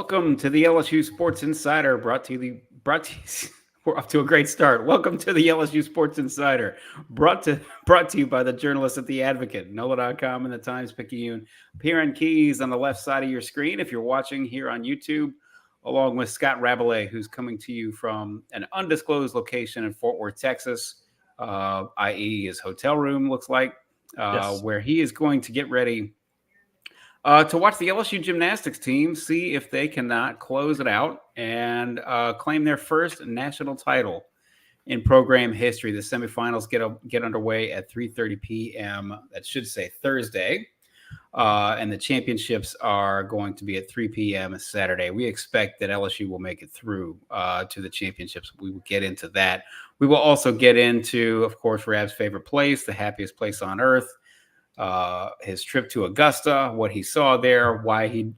Welcome to the LSU Sports Insider. We're off to a great start. Welcome to the LSU Sports Insider, brought to you by the journalists at the Advocate, NOLA.com, and the Times-Picayune. Perryn Keys on the left side of your screen if you're watching here on YouTube, along with Scott Rabalais, who's coming to you from an undisclosed location in Fort Worth, Texas, i.e. his hotel room, looks like, Yes. where he is going to get ready to watch the LSU gymnastics team, see if they cannot close it out and claim their first national title in program history. The semifinals get underway at 3:30 p.m. That should say Thursday. And the championships are going to be at 3 p.m. Saturday. We expect that LSU will make it through to the championships. We will get into that. We will also get into, of course, Rab's favorite place, the happiest place on earth. His trip to Augusta, what he saw there, why he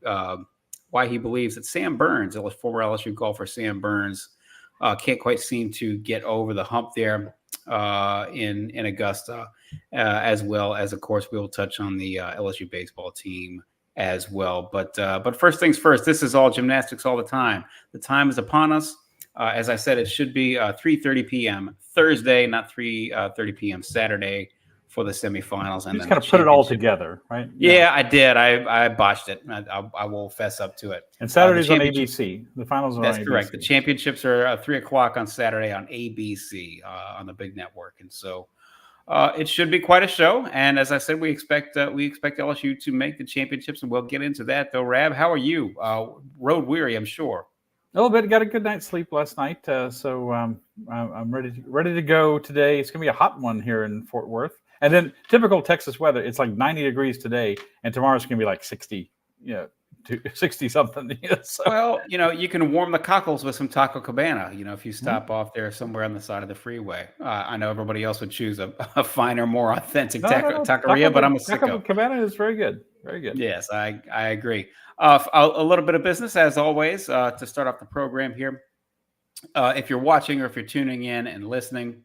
believes that Sam Burns, former LSU golfer Sam Burns, can't quite seem to get over the hump there in Augusta, as well as, of course, we will touch on the LSU baseball team as well. But first things first, this is all gymnastics all the time. The time is upon us. As I said, it should be 3:30 p.m. Thursday, not 3:30 p.m. Saturday, for the semifinals. And you just kind of put it all together, right? Yeah, I did. I botched it. I will fess up to it. And Saturday's on ABC. The finals are on ABC. That's correct. The championships are 3 o'clock on Saturday on ABC on the big network. And so it should be quite a show. And as I said, we expect LSU to make the championships, and we'll get into that, though. Rab, how are you? Road weary, I'm sure. A little bit. Got a good night's sleep last night, so I'm ready to go today. It's going to be a hot one here in Fort Worth. And then typical Texas weather, it's like 90 degrees today, and tomorrow's going to be like 60, to 60 something. So. Well, you can warm the cockles with some Taco Cabana, if you stop off there somewhere on the side of the freeway. I know everybody else would choose a finer, more authentic taqueria, but I'm a sicko. Taco Cabana is very good. Very good. Yes, I agree. A little bit of business, as always, to start off the program here. If you're watching or if you're tuning in and listening,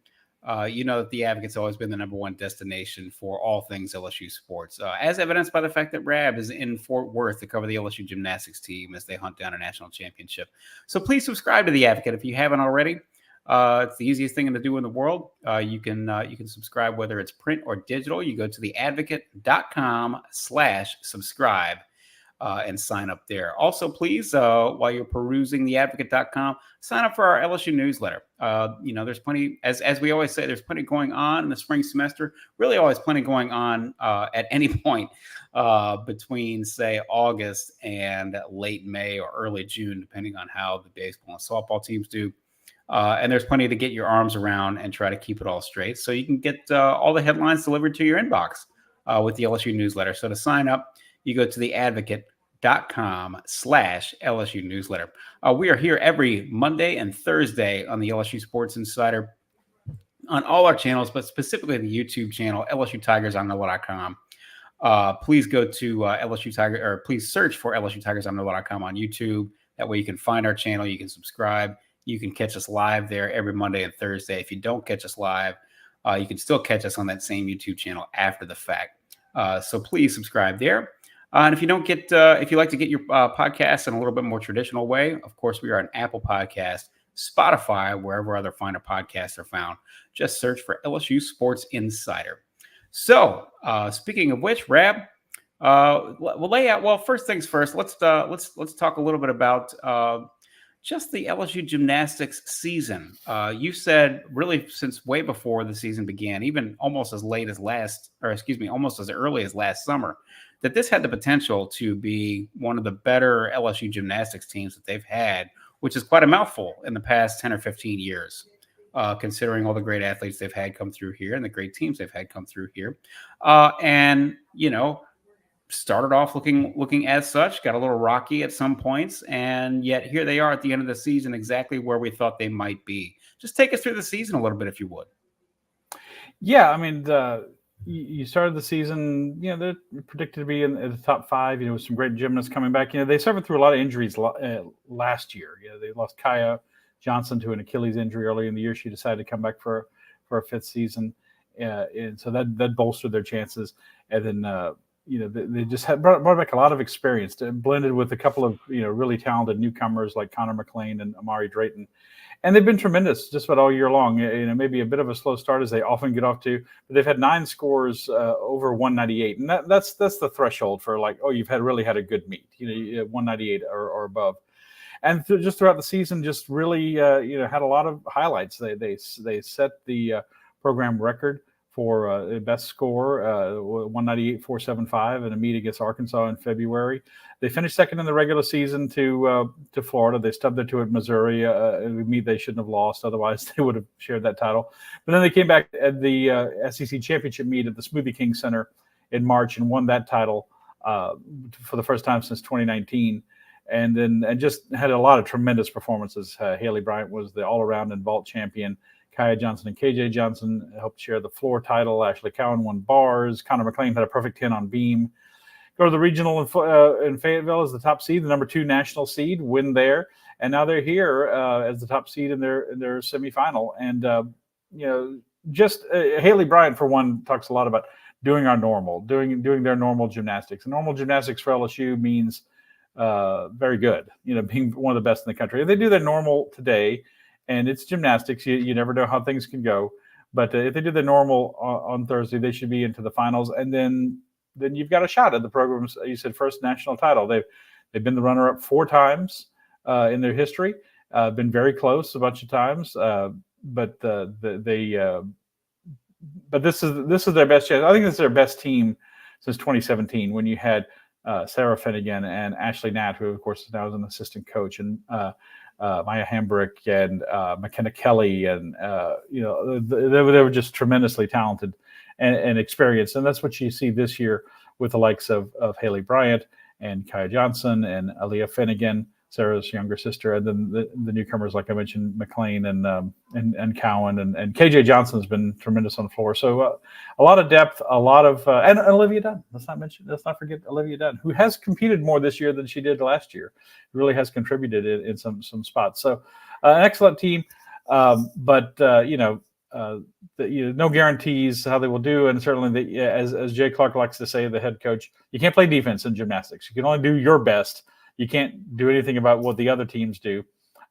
you know that the Advocate's always been the number one destination for all things LSU sports, as evidenced by the fact that Rab is in Fort Worth to cover the LSU gymnastics team as they hunt down a national championship. So please subscribe to the Advocate if you haven't already. It's the easiest thing to do in the world. You can subscribe whether it's print or digital. You go to theadvocate.com/subscribe. And sign up there. Also, please, while you're perusing theadvocate.com, sign up for our LSU newsletter. There's plenty, as we always say, there's plenty going on in the spring semester. Really, always plenty going on at any point between, say, August and late May or early June, depending on how the baseball and softball teams do. And there's plenty to get your arms around and try to keep it all straight. So you can get all the headlines delivered to your inbox with the LSU newsletter. So to sign up, you go to theadvocate.com/LSU newsletter. We are here every Monday and Thursday on the LSU Sports Insider on all our channels, but specifically the YouTube channel, LSU Tigers on NOLA.com. Please go to LSU Tiger, or please search for LSU Tigers on NOLA.com on YouTube. That way you can find our channel. You can subscribe. You can catch us live there every Monday and Thursday. If you don't catch us live, you can still catch us on that same YouTube channel after the fact. So please subscribe there. And if you like to get your podcasts in a little bit more traditional way, of course, we are on Apple Podcast, Spotify, wherever other finer podcasts are found. Just search for LSU Sports Insider. So, speaking of which, Rab, we'll lay out. Well, first things first. Let's talk a little bit about just the LSU gymnastics season. You said really since way before the season began, even almost as early as last summer, that this had the potential to be one of the better LSU gymnastics teams that they've had, which is quite a mouthful in the past 10 or 15 years, considering all the great athletes they've had come through here and the great teams they've had come through here. Started off looking as such, got a little rocky at some points, and yet here they are at the end of the season, exactly where we thought they might be. Just take us through the season a little bit, if you would. Yeah, I mean, you started the season, they're predicted to be in the top 5, with some great gymnasts coming back. They suffered through a lot of injuries last year. They lost Kaya Johnson to an Achilles injury early in the year. She decided to come back for a 5th season. And so that bolstered their chances. And then they just had brought back a lot of experience, blended with a couple of really talented newcomers like Connor McLean and Amari Drayton, and they've been tremendous just about all year long. Maybe a bit of a slow start as they often get off to, but they've had 9 scores over 198, and that's the threshold for like, oh, you've really had a good meet, 198 or above. And just throughout the season, just really had a lot of highlights. They set the program record for best score, 198.475 in a meet against Arkansas in February. They finished second in the regular season to Florida. They stubbed it to at Missouri, a meet they shouldn't have lost. Otherwise, they would have shared that title. But then they came back at the SEC championship meet at the Smoothie King Center in March and won that title for the first time since 2019. And just had a lot of tremendous performances. Haleigh Bryant was the all-around and vault champion. Kaya Johnson and KJ Johnson helped share the floor title. Ashley Cowan won bars. Connor McLean had a perfect 10 on beam. Go to the regional in Fayetteville as the top seed, the number 2 national seed, win there. And now they're here as the top seed in their semifinal. And, just Haleigh Bryant, for one, talks a lot about doing their normal gymnastics. And normal gymnastics for LSU means very good, being one of the best in the country. If they do their normal today, and it's gymnastics, you never know how things can go. But if they do the normal on Thursday, they should be into the finals, and then you've got a shot at the program's, you said, first national title. They've been the runner-up 4 times in their history, been very close a bunch of times, but this is their best chance. I think this is their best team since 2017, when you had Sarah Finnegan and Ashley Natt, who of course now is an assistant coach, and Maya Hambrick and McKenna Kelly, and they were just tremendously talented and experienced, and that's what you see this year with the likes of Haleigh Bryant and Kaya Johnson and Aaliyah Finnegan, Sarah's younger sister, and then the newcomers, like I mentioned, McLean and Cowan, and KJ Johnson's been tremendous on the floor. So a lot of depth, a lot of and Olivia Dunn. Let's not forget Olivia Dunn, who has competed more this year than she did last year. Really has contributed in some spots. So an excellent team, but no guarantees how they will do, and certainly as Jay Clark likes to say, the head coach, you can't play defense in gymnastics. You can only do your best. You can't do anything about what the other teams do.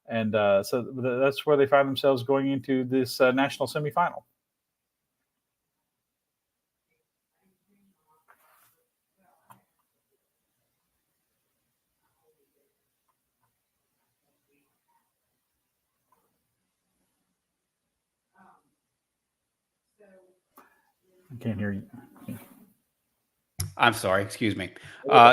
And so that's where they find themselves going into this national semifinal. I can't hear you. I'm sorry, excuse me.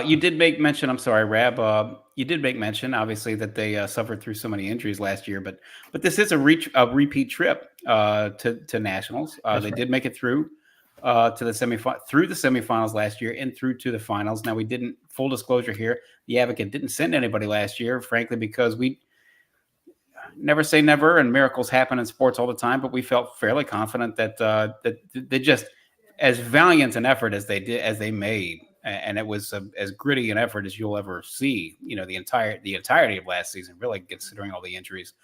You did make mention, I'm sorry, Rab, you did make mention, obviously, that they suffered through so many injuries last year, but this is a repeat trip to nationals. They did make it through to the semifinals last year and through to the finals. Now, we didn't, full disclosure here, the Advocate didn't send anybody last year, frankly, because we never say never, and miracles happen in sports all the time, but we felt fairly confident that they just, as valiant an effort as they made, and it was as gritty an effort as you'll ever see, the entirety of last season, really, considering all the injuries,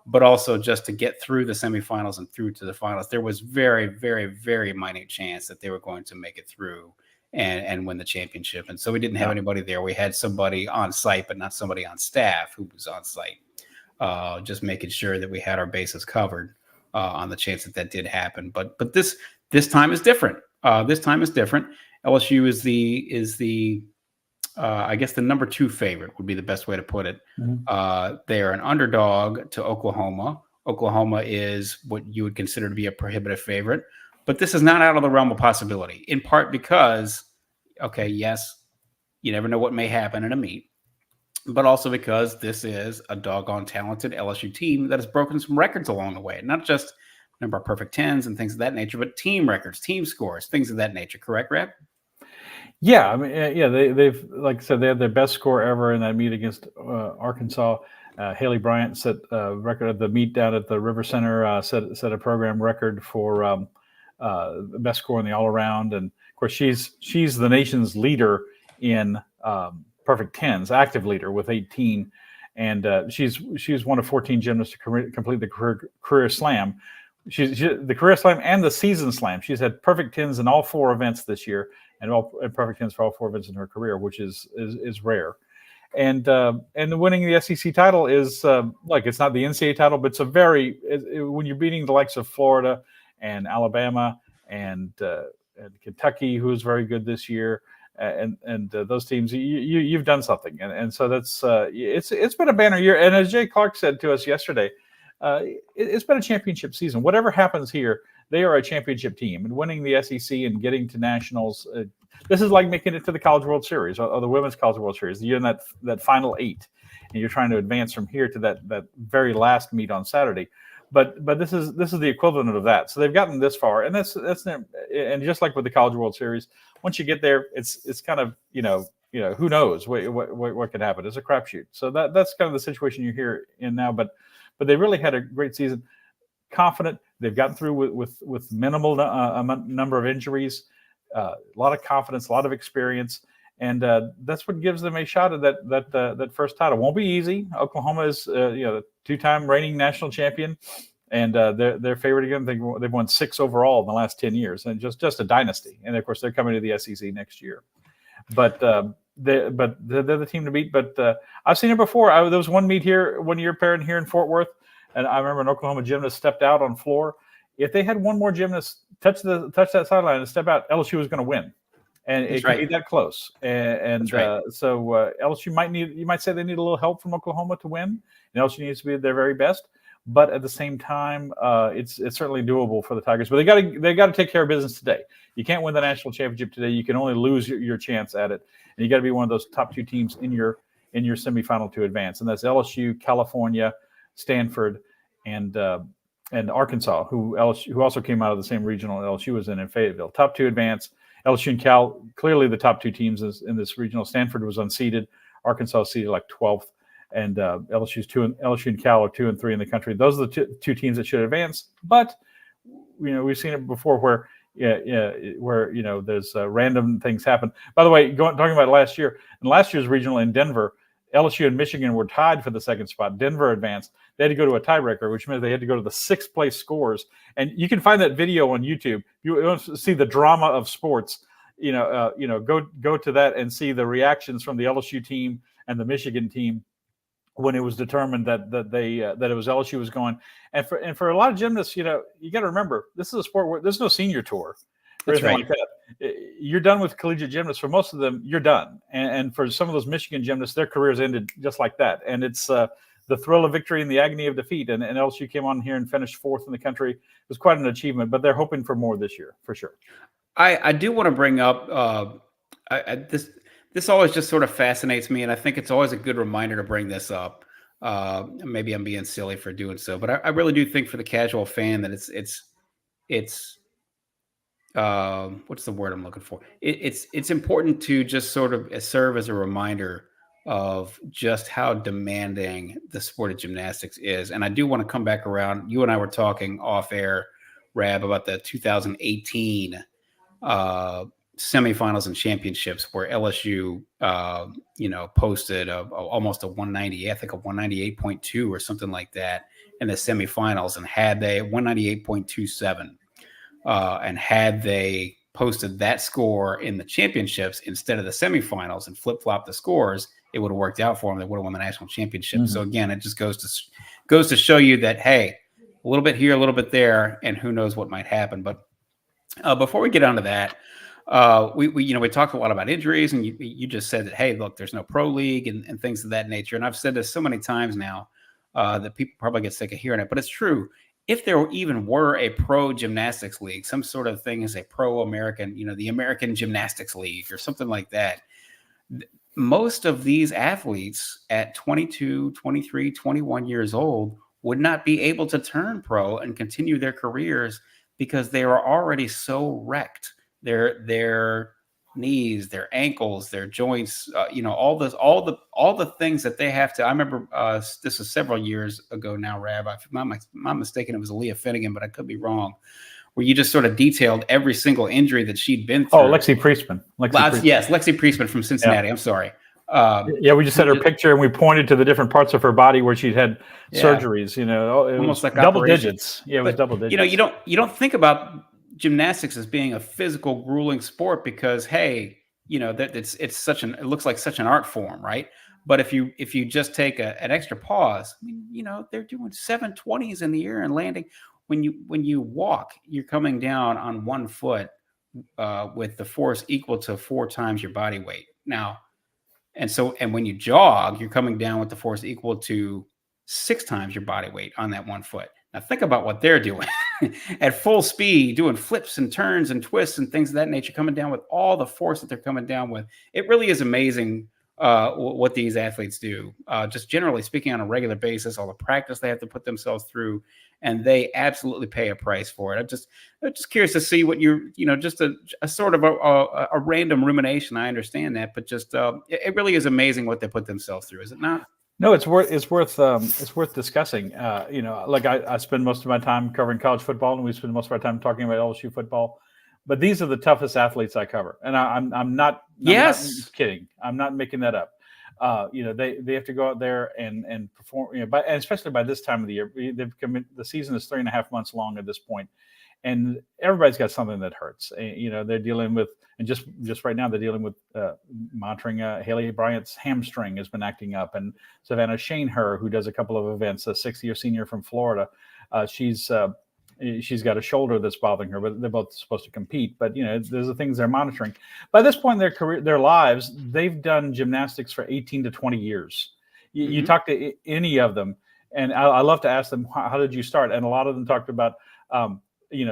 but also just to get through the semifinals and through to the finals. There was very, very, very minute chance that they were going to make it through and win the championship. And so we didn't have anybody there. We had somebody on site, but not somebody on staff who was on site, just making sure that we had our bases covered on the chance that did happen. But this time is different. This time is different. LSU is the I guess the number 2 favorite would be the best way to put it. Mm-hmm. They are an underdog to Oklahoma. Oklahoma is what you would consider to be a prohibitive favorite, but this is not out of the realm of possibility, in part because, okay, yes, you never know what may happen in a meet, but also because this is a doggone talented LSU team that has broken some records along the way, not just number of perfect 10s and things of that nature, but team records, team scores, things of that nature. Correct, Rab? Yeah, I mean, they've, like I said, they had their best score ever in that meet against Arkansas. Haleigh Bryant set a record at the meet down at the River Center, set a program record for best score in the all-around. And, of course, she's the nation's leader in perfect 10s, active leader with 18. And she's one of 14 gymnasts to complete the career slam. She's the career slam and the season slam. She's had perfect 10s in all 4 events this year, and perfect tens for all 4 events in her career, which is rare. And winning the SEC title is it's not the NCAA title, but it's when you're beating the likes of Florida and Alabama and Kentucky, who is very good this year, and those teams, you've done something, and so that's it's been a banner year. And as Jay Clark said to us yesterday, it's been a championship season. Whatever happens here, they are a championship team, and winning the SEC and getting to nationals. This is like making it to the College World Series or the Women's College World Series. You're in that final 8, and you're trying to advance from here to that very last meet on Saturday. But this is the equivalent of that. So they've gotten this far, and that's and just like with the College World Series, once you get there, it's kind of who knows what could happen. It's a crapshoot. So that's kind of the situation you're here in now. But they really had a great season. Confident, they've gotten through with minimal number of injuries, a lot of confidence, a lot of experience, and that's what gives them a shot at that first title. Won't be easy. Oklahoma is the 2-time reigning national champion, and they're favored again. They've won 6 overall in the last 10 years, and just a dynasty. And of course, they're coming to the SEC next year. But they're the team to beat. But I've seen it before. There was one meet here, 1 year, Perryn, here in Fort Worth. And I remember an Oklahoma gymnast stepped out on floor. If they had one more gymnast touch that sideline and step out, LSU was going to win, and it could be that close. And so LSU might say they need a little help from Oklahoma to win, and LSU needs to be their very best. But at the same time, it's certainly doable for the Tigers. But they got to take care of business today. You can't win the national championship today. You can only lose your chance at it, and you got to be one of those top 2 teams in your semifinal to advance, and that's LSU, California, Stanford, and Arkansas, who also came out of the same regional LSU was in Fayetteville. Top 2 advance. LSU and Cal, clearly the top 2 teams in this regional. Stanford was unseeded. Arkansas seeded like 12th, and LSU and Cal are 2 and 3 in the country. Those are the two teams that should advance. But we've seen it before where there's random things happen. By the way, talking about last year, in last year's regional in Denver, LSU and Michigan were tied for the second spot. Denver advanced. They had to go to a tiebreaker, which meant they had to go to the 6th place scores. And you can find that video on YouTube. You want to see the drama of sports. Go to that and see the reactions from the LSU team and the Michigan team when it was determined that it was LSU was going. And for a lot of gymnasts, you got to remember, this is a sport where there's no senior tour or anything like that. You're done with collegiate gymnasts. For most of them, you're done. And for some of those Michigan gymnasts, their careers ended just like that. And it's the thrill of victory and the agony of defeat. And LSU came on here and finished 4th in the country. It was quite an achievement, but they're hoping for more this year, for sure. I do want to bring up this always just sort of fascinates me, and I think it's always a good reminder to bring this up. Maybe I'm being silly for doing so, but I really do think for the casual fan that it's what's the word I'm looking for? It's important to just sort of serve as a reminder of just how demanding the sport of gymnastics is. And I do want to come back around. You and I were talking off air, Rab, about the 2018 semifinals and championships where LSU, posted almost a 190, I think a 198.2 or something like that in the semifinals, and had they 198.27, and had they posted that score in the championships instead of the semifinals and flip-flopped the scores, it would have worked out for them. They would have won the national championship. Mm-hmm. So again, it just goes to show you that, hey, a little bit here, a little bit there, and who knows what might happen. But before we get onto that, we talked a lot about injuries, and you just said that, hey, look, there's no pro league and things of that nature. And I've said this so many times now that people probably get sick of hearing it, but it's true. If there even were a pro gymnastics league, some sort of thing as a pro American, the American Gymnastics League or something like that, most of these athletes at 22, 23, 21 years old would not be able to turn pro and continue their careers because they are already so wrecked. Their knees, their ankles, their joints, all the things that they have to. I remember this was several years ago now, Rab. If I'm not mistaken, it was Leah Finnegan, but I could be wrong. Where you just sort of detailed every single injury that she'd been through. Oh, Lexi Priestman. Yes, Lexi Priestman from Cincinnati. Yeah. I'm sorry. We just had her picture and we pointed to the different parts of her body where she'd had surgeries. It almost was like double operations. digits. Yeah, it was double digits. You don't think about gymnastics as being a physical, grueling sport because, hey, that it looks like such an art form, right? But if you just take an extra pause, I mean, they're doing 720s in the air and landing. When you walk, you're coming down on one foot with the force equal to 4 times your body weight. Now, and when you jog, you're coming down with the force equal to 6 times your body weight on that one foot. Now think about what they're doing at full speed, doing flips and turns and twists and things of that nature, coming down with all the force that they're coming down with. It really is amazing what these athletes do. Just generally speaking, on a regular basis, all the practice they have to put themselves through, and they absolutely pay a price for it. I'm just curious to see what just a sort of a random rumination. I understand that, but just it really is amazing what they put themselves through, is it not? No, it's worth discussing. Like I spend most of my time covering college football, and we spend most of our time talking about LSU football. But these are the toughest athletes I cover, and I'm not kidding. I'm not making that up. They have to go out there and perform. And especially by this time of the year, the season is 3.5 months long at this point, and everybody's got something that hurts. They're dealing with, and just right now they're dealing with monitoring Haleigh Bryant's hamstring has been acting up, and Savannah Shaneher, who does a couple of events, a 6th-year senior from Florida, she's got a shoulder that's bothering her, but they're both supposed to compete. But there's the things they're monitoring. By this point in their lives, they've done gymnastics for 18 to 20 years. You talk to any of them, and I love to ask them, how did you start? And a lot of them talked about they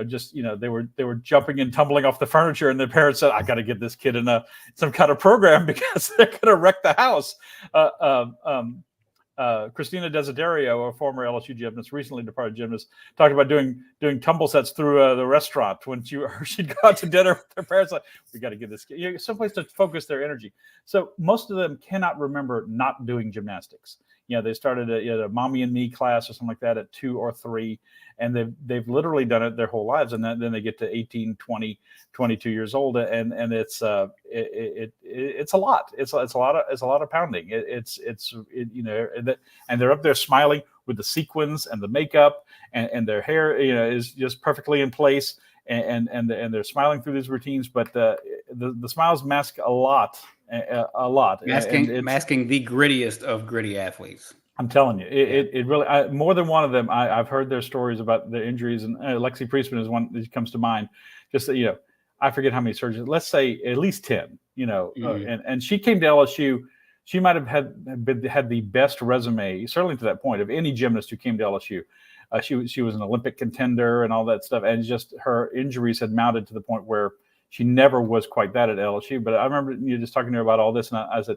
were jumping and tumbling off the furniture, and their parents said, I got to get this kid in some kind of program because they're going to wreck the house. Christina Desiderio, a former LSU gymnast, recently departed gymnast, talked about doing tumble sets through the restaurant when she'd go out to dinner with their parents. Like, we got to get this kid someplace to focus their energy. So most of them cannot remember not doing gymnastics. They started a mommy and me class or something like that at 2 or 3, and they've literally done it their whole lives. And then they get to 18, 20, 22 years old, and it's a lot. It's a lot of pounding. And they're up there smiling with the sequins and the makeup, and their hair is just perfectly in place, and they're smiling through these routines. But the smiles mask a lot. Masking the grittiest of gritty athletes. I'm telling you, it really, more than one of them, I've heard their stories about their injuries, and Lexi Priestman is one that comes to mind. Just that, I forget how many surgeries, let's say at least 10, and she came to LSU. She might have had the best resume, certainly to that point, of any gymnast who came to LSU. She was an Olympic contender and all that stuff, and just her injuries had mounted to the point where she never was quite that at LSU. But I remember just talking to her about all this, and I said,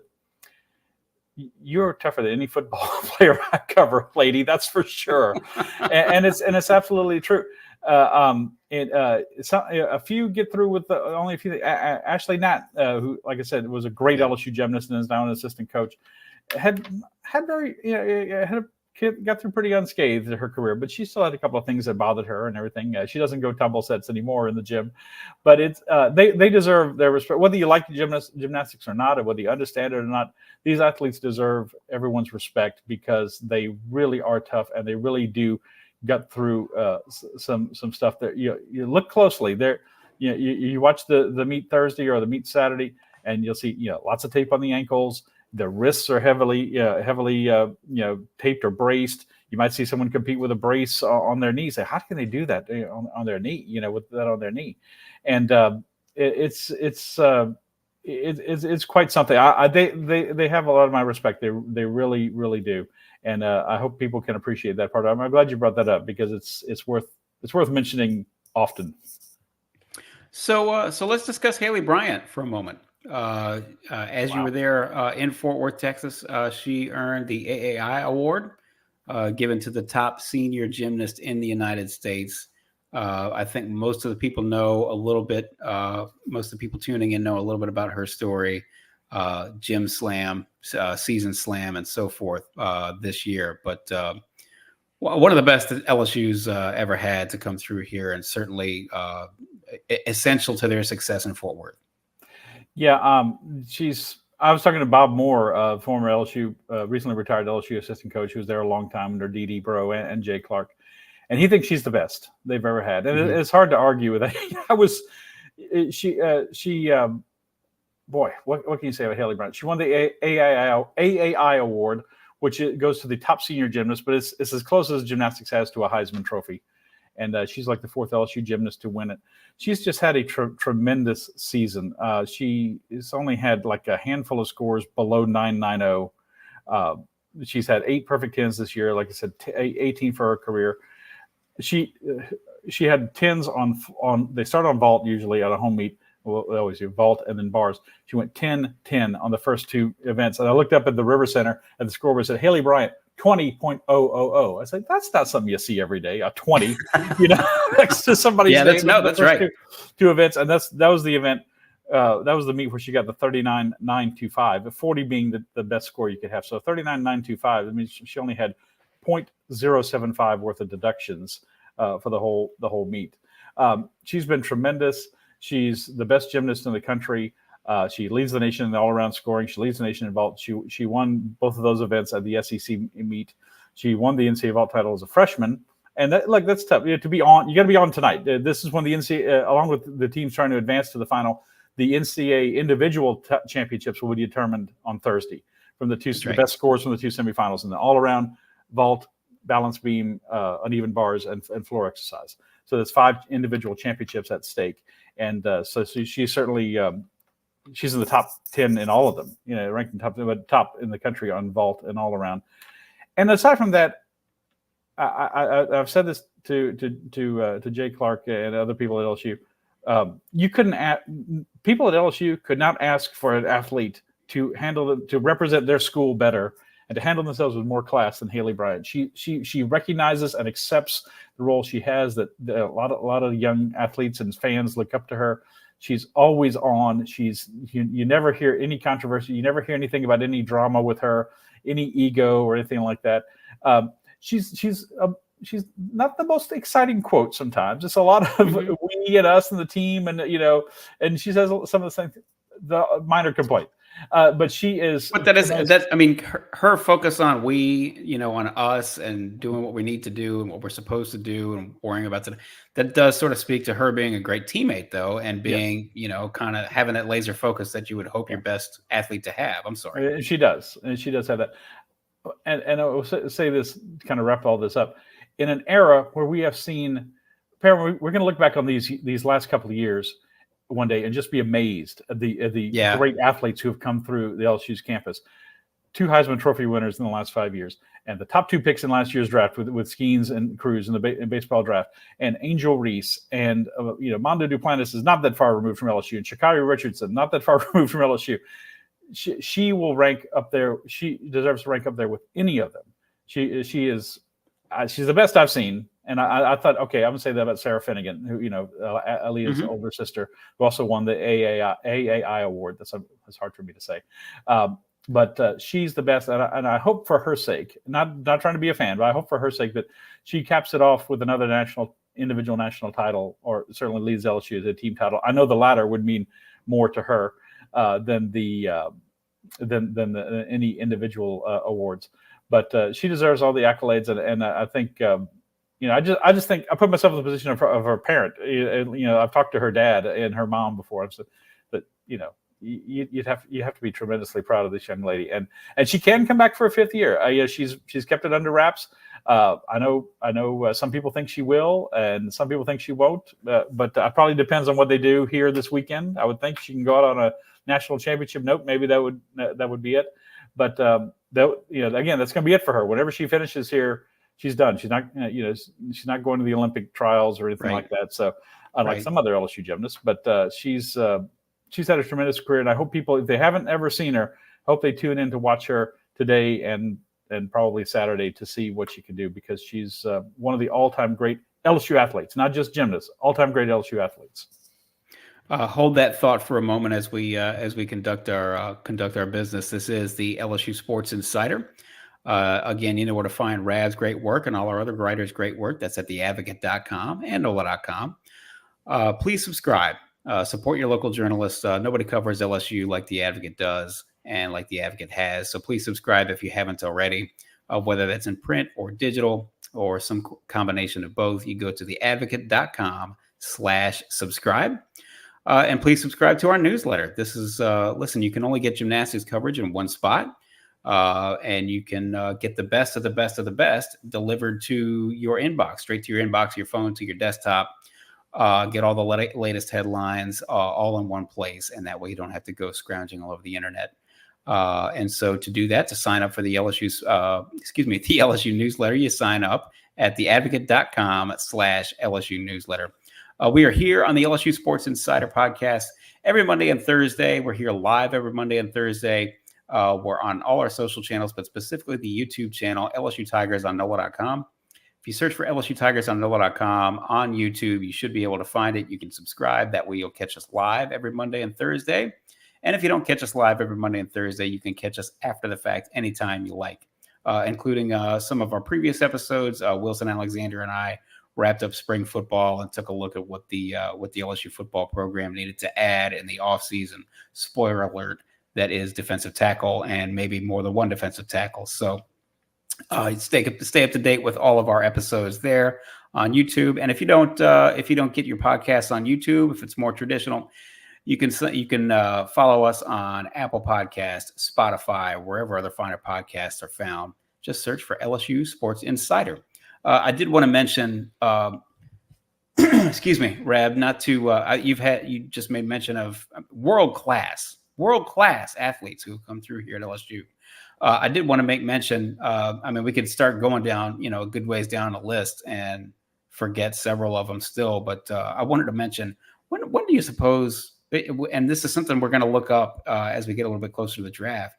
"You're tougher than any football player I cover, lady. That's for sure." and it's absolutely true. A few get through with only a few. Ashley Natt, who, like I said, was a great LSU gymnast and is now an assistant coach, got through pretty unscathed in her career, but she still had a couple of things that bothered her and everything. She doesn't go tumble sets anymore in the gym, but it's they deserve their respect. Whether you like gymnastics or not, or whether you understand it or not, these athletes deserve everyone's respect because they really are tough, and they really do gut through some stuff that you look closely there. You watch the meet Thursday or the meet Saturday, and you'll see lots of tape on the ankles. Their wrists are heavily taped or braced. You might see someone compete with a brace on their knee. Say, how can they do that on their knee? With that on their knee, and it's quite something. They have a lot of my respect. They really, really do. And I hope people can appreciate that part. I'm glad you brought that up because it's worth mentioning often. So let's discuss Haleigh Bryant for a moment. As you were there in Fort Worth, Texas, she earned the AAI award given to the top senior gymnast in the United States. I think most of the people know a little bit. Most of the people tuning in know a little bit about her story. Gym Slam, Season Slam, and so forth this year. But one of the best that LSU's ever had to come through here, and certainly essential to their success in Fort Worth. Yeah, I was talking to Bob Moore, former LSU, recently retired LSU assistant coach, who was there a long time under Dee Dee Bro and Jay Clark. and he thinks she's the best they've ever had. And it's hard to argue with that. Boy, what can you say about Haleigh Bryant? She won the AAI award, which goes to the top senior gymnast, but it's as close as gymnastics has to a Heisman Trophy. And she's like the 4th LSU gymnast to win it. She's just had a tremendous season. She has only had like a handful of scores below 990. She's had 8 perfect 10s this year. Like I said, 18 for her career. She had 10s on. They start on vault usually at a home meet. Well, they always do vault and then bars. She went 10-10 on the first 2 events. And I looked up at the River Center at the scoreboard and said, Haleigh Bryant, 20.000. I said, that's not something you see every day, a 20, next to somebody's name. That's right. 2 events. And that was the event. That was the meet where she got the 39.925, 40 being the best score you could have. So 39.925, I mean, she only had 0.075 worth of deductions for the whole meet. She's been tremendous. She's the best gymnast in the country. She leads the nation in all-around scoring. She leads the nation in vault. She won both of those events at the SEC meet. She won the NCAA vault title as a freshman, and that's tough. You have to be on. You got to be on tonight. This is when the NCAA, along with the teams trying to advance to the final, the NCAA individual championships will be determined on Thursday from the best scores from the 2 semifinals in the all-around vault, balance beam, uneven bars, and floor exercise. So there's 5 individual championships at stake. And so she's certainly she's in the top 10 in all of them, ranked in top in the country on vault and all around. And aside from that, I've said this to Jay Clark and other people at LSU. People at LSU could not ask for an athlete to represent their school better and to handle themselves with more class than Haleigh Bryant. She recognizes and accepts the role she has. That a lot of young athletes and fans look up to her. She's always on. You never hear any controversy. You never hear anything about any drama with her, any ego or anything like that. She's not the most exciting quote sometimes. It's a lot of we and us and the team, and and she says some of the minor complaint. But she is. But her focus on we, on us and doing what we need to do and what we're supposed to do and worrying about that does sort of speak to her being a great teammate, though, and being, kind of having that laser focus that you would hope your best athlete to have. I'm sorry. And she does have that. And I will say this to kind of wrap all this up. In an era where we have seen, we're going to look back on these last couple of years one day and just be amazed at the great athletes who have come through the LSU's campus. 2 Heisman Trophy winners in the last 5 years, and the top 2 picks in last year's draft with Skeens and Cruz in the baseball draft, and Angel Reese and Mondo Duplantis is not that far removed from LSU, and Sha'Carri Richardson not that far removed from LSU. She will rank up there. She deserves to rank up there with any of them. She's the best I've seen. And I thought, okay, I'm gonna say that about Sarah Finnegan, who Aaliyah's older sister, who also won the AAI award. That's hard for me to say, but she's the best, and I hope for her sake, not trying to be a fan, but I hope for her sake that she caps it off with another individual national title, or certainly leads LSU to a team title. I know the latter would mean more to her than any individual awards. But she deserves all the accolades, and I think I just think I put myself in the position of her parent. I've talked to her dad and her mom before, and so that you have to be tremendously proud of this young lady, and she can come back for a 5th year. She's kept it under wraps. I know some people think she will, and some people think she won't. But it probably depends on what they do here this weekend. I would think she can go out on a national championship note. Maybe that would be it. But again, that's going to be it for her. Whenever she finishes here, she's done. She's not she's not going to the Olympic trials or anything like that. So unlike some other LSU gymnasts, but she's had a tremendous career, and I hope people, if they haven't ever seen her, hope they tune in to watch her today and probably Saturday to see what she can do, because she's one of the all-time great LSU athletes, not just gymnasts, all-time great LSU athletes. Hold that thought for a moment as we conduct our business. This is the LSU Sports Insider. Again, you know where to find Rad's great work and all our other writers' great work. That's at theadvocate.com and NOLA.com. Please subscribe. Support your local journalists. Nobody covers LSU like the Advocate does and like the Advocate has. So please subscribe if you haven't already, whether that's in print or digital. or some combination of both, you go to theadvocate.com/subscribe. And please subscribe to our newsletter. This is, listen, you can only get gymnastics coverage in one spot. And you can get the best of the best of the best delivered to your inbox, straight to your inbox, your phone, to your desktop. Get all the latest headlines all in one place. And that way you don't have to go scrounging all over the internet. And so to do that, to sign up for the the LSU newsletter, you sign up at theadvocate.com/LSU newsletter. We are here on the LSU Sports Insider podcast every Monday and Thursday. We're here live every Monday and Thursday. We're on all our social channels, but specifically the YouTube channel, LSU Tigers on NOLA.com. If you search for LSU Tigers on NOLA.com on YouTube, you should be able to find it. You can subscribe. That way you'll catch us live every Monday and Thursday. And if you don't catch us live every Monday and Thursday, you can catch us after the fact anytime you like, including some of our previous episodes. Wilson Alexander and I wrapped up spring football and took a look at what the LSU football program needed to add in the offseason. Spoiler alert, that is defensive tackle and maybe more than one defensive tackle. So stay up to date with all of our episodes there on YouTube. And if you don't get your podcasts on YouTube, if it's more traditional, you can follow us on Apple Podcasts, Spotify, wherever other finer podcasts are found. Just search for LSU Sports Insider. I did want to mention, excuse me, Rab, not to you just made mention of world class athletes who have come through here at LSU. I did want to make mention. We could start going down, a good ways down the list and forget several of them still. But I wanted to mention, when do you suppose? And this is something we're going to look up as we get a little bit closer to the draft.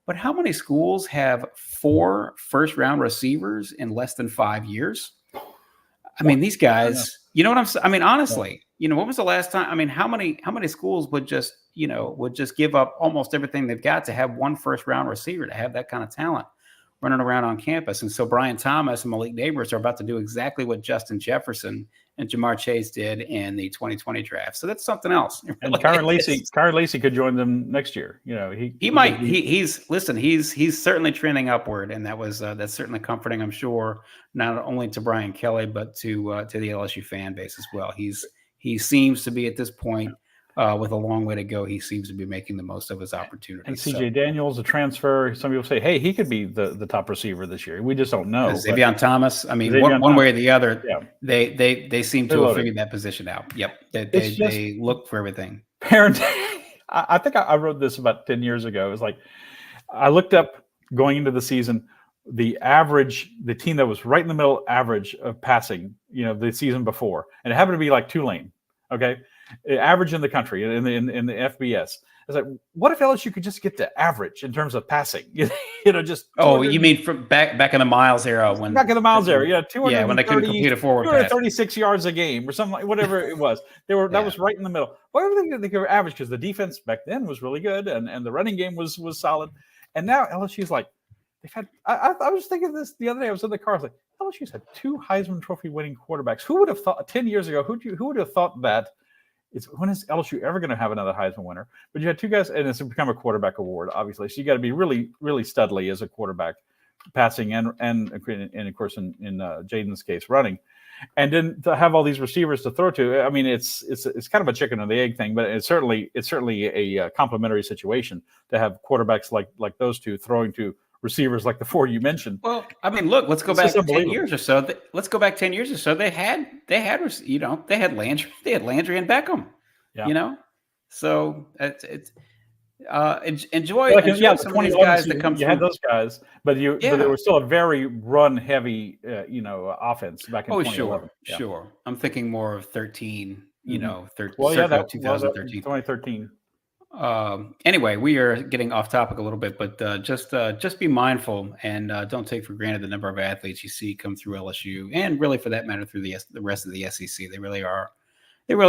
But how many schools have 4 first-round receivers in less than 5 years? I mean, these guys, you know what I'm saying? I mean, honestly, when was the last time? I mean, how many schools would just give up almost everything they've got to have one first-round receiver, to have that kind of talent running around on campus? And so Brian Thomas and Malik Neighbors are about to do exactly what Justin Jefferson and Jamar Chase did in the 2020 draft. So that's something else. And Kyron Lacey could join them next year. He might. He's certainly trending upward, and that's certainly comforting, I'm sure, not only to Brian Kelly but to the LSU fan base as well. He seems to be at this point, with a long way to go, he seems to be making the most of his opportunity. And CJ Daniels, a transfer. Some people say, hey, he could be the top receiver this year. We just don't know. Xavier Thomas. I mean, one way or the other, they seem to have figured that position out. Yep. They look for everything. Parent, I think I wrote this about 10 years ago. It was like, I looked up going into the season, the team that was right in the middle average of passing, the season before. And it happened to be like Tulane. Okay. Average in the country in the FBS. It's like, what if LSU could just get to average in terms of passing? Just. Oh, you mean from back in the Miles era? Back in the Miles era, 230, when they couldn't complete a forward pass. 236 yards a game or something, whatever it was. That was right in the middle. Why would they go average? Because the defense back then was really good and the running game was solid. And now LSU's like, they've had. I was thinking this the other day. I was in the car. I was like, LSU's had 2 Heisman Trophy winning quarterbacks. Who would have thought 10 years ago? Who would have thought that? When is LSU ever going to have another Heisman winner? But you had 2 guys, and it's become a quarterback award, obviously. So you got to be really, really studly as a quarterback, passing and of course in Jaden's case, running, and then to have all these receivers to throw to. I mean, it's kind of a chicken and the egg thing, but it's certainly a complementary situation to have quarterbacks like those 2 throwing to receivers like the 4 you mentioned. Well, I mean, look, let's go back 10 years or so. They had Landry, and Beckham. Yeah. So enjoy some of these guys that come through. You had those guys, but there was still a very run heavy, offense back in 2011. Sure. I'm thinking more of 13. 2013. 2013. Anyway, we are getting off topic a little bit, but just be mindful and don't take for granted the number of athletes you see come through LSU, and really, for that matter, through the rest of the SEC. They really